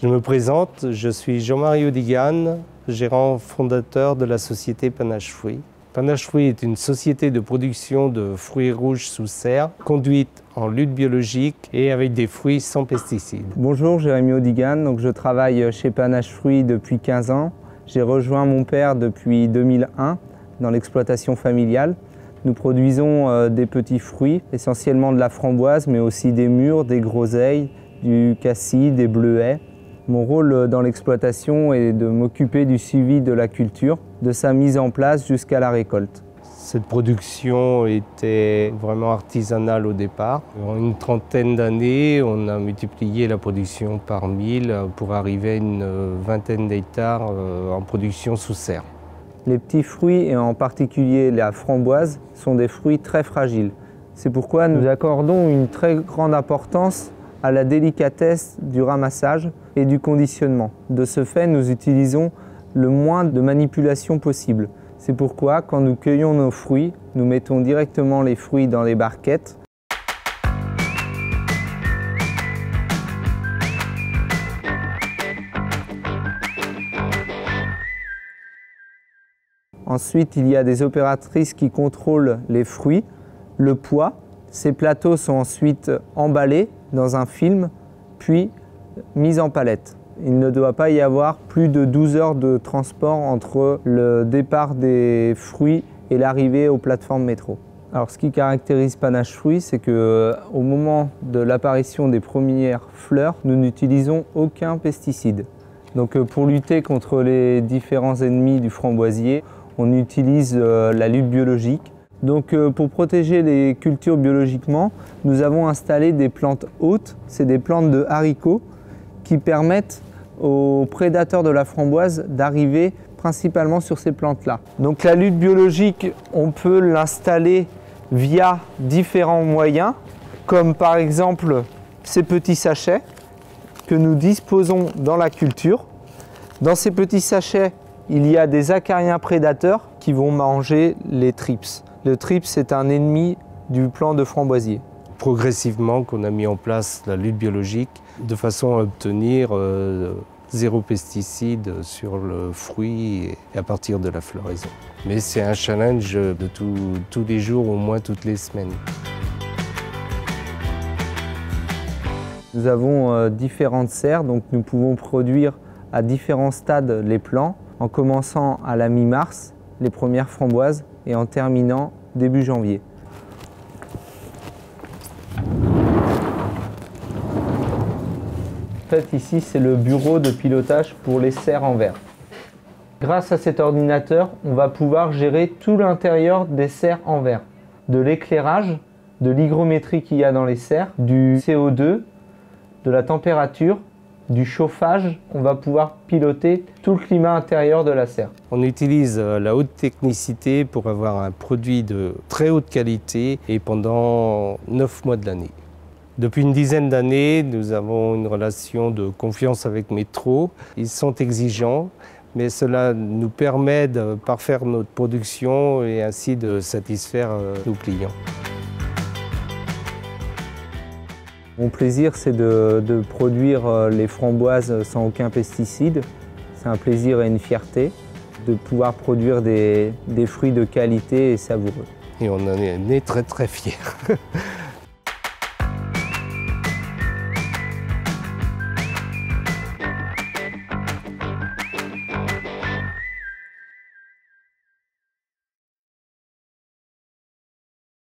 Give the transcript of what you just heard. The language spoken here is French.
Je me présente, je suis Jean-Marie Odigan, gérant fondateur de la société Panache Fruits. Panache Fruits est une société de production de fruits rouges sous serre, conduite en lutte biologique et avec des fruits sans pesticides. Bonjour, Jérémy Odigan, donc je travaille chez Panache Fruits depuis 15 ans. J'ai rejoint mon père depuis 2001 dans l'exploitation familiale. Nous produisons des petits fruits, essentiellement de la framboise, mais aussi des mûres, des groseilles, du cassis, des bleuets. Mon rôle dans l'exploitation est de m'occuper du suivi de la culture, de sa mise en place jusqu'à la récolte. Cette production était vraiment artisanale au départ. En une trentaine d'années, on a multiplié la production par 1000 pour arriver à une vingtaine d'hectares en production sous serre. Les petits fruits, et en particulier la framboise, sont des fruits très fragiles. C'est pourquoi nous accordons une très grande importance à la délicatesse du ramassage et du conditionnement. De ce fait, nous utilisons le moins de manipulation possible. C'est pourquoi, quand nous cueillons nos fruits, nous mettons directement les fruits dans les barquettes. Ensuite, il y a des opératrices qui contrôlent les fruits, le poids. Ces plateaux sont ensuite emballés dans un film, puis mis en palette. Il ne doit pas y avoir plus de 12 heures de transport entre le départ des fruits et l'arrivée aux plateformes métro. Alors, ce qui caractérise Panache Fruits, c'est qu'au moment de l'apparition des premières fleurs, nous n'utilisons aucun pesticide. Donc, pour lutter contre les différents ennemis du framboisier, on utilise la lutte biologique. Donc pour protéger les cultures biologiquement, nous avons installé des plantes hôtes, c'est des plantes de haricots qui permettent aux prédateurs de la framboise d'arriver principalement sur ces plantes-là. Donc la lutte biologique, on peut l'installer via différents moyens, comme par exemple ces petits sachets que nous disposons dans la culture. Dans ces petits sachets, il y a des acariens prédateurs qui vont manger les thrips. Le thrips est un ennemi du plant de framboisier. Progressivement, qu'on a mis en place la lutte biologique de façon à obtenir zéro pesticide sur le fruit et à partir de la floraison. Mais c'est un challenge de tous les jours, au moins toutes les semaines. Nous avons différentes serres, donc nous pouvons produire à différents stades les plants, en commençant à la mi-mars, les premières framboises, et en terminant début janvier. En fait, ici, c'est le bureau de pilotage pour les serres en verre. Grâce à cet ordinateur, on va pouvoir gérer tout l'intérieur des serres en verre. De l'éclairage, de l'hygrométrie qu'il y a dans les serres, du CO2, de la température, du chauffage, on va pouvoir piloter tout le climat intérieur de la serre. On utilise la haute technicité pour avoir un produit de très haute qualité et pendant 9 mois de l'année. Depuis une dizaine d'années, nous avons une relation de confiance avec Metro. Ils sont exigeants, mais cela nous permet de parfaire notre production et ainsi de satisfaire nos clients. Mon plaisir, c'est de produire les framboises sans aucun pesticide. C'est un plaisir et une fierté de pouvoir produire des fruits de qualité et savoureux. Et on en est très très fiers.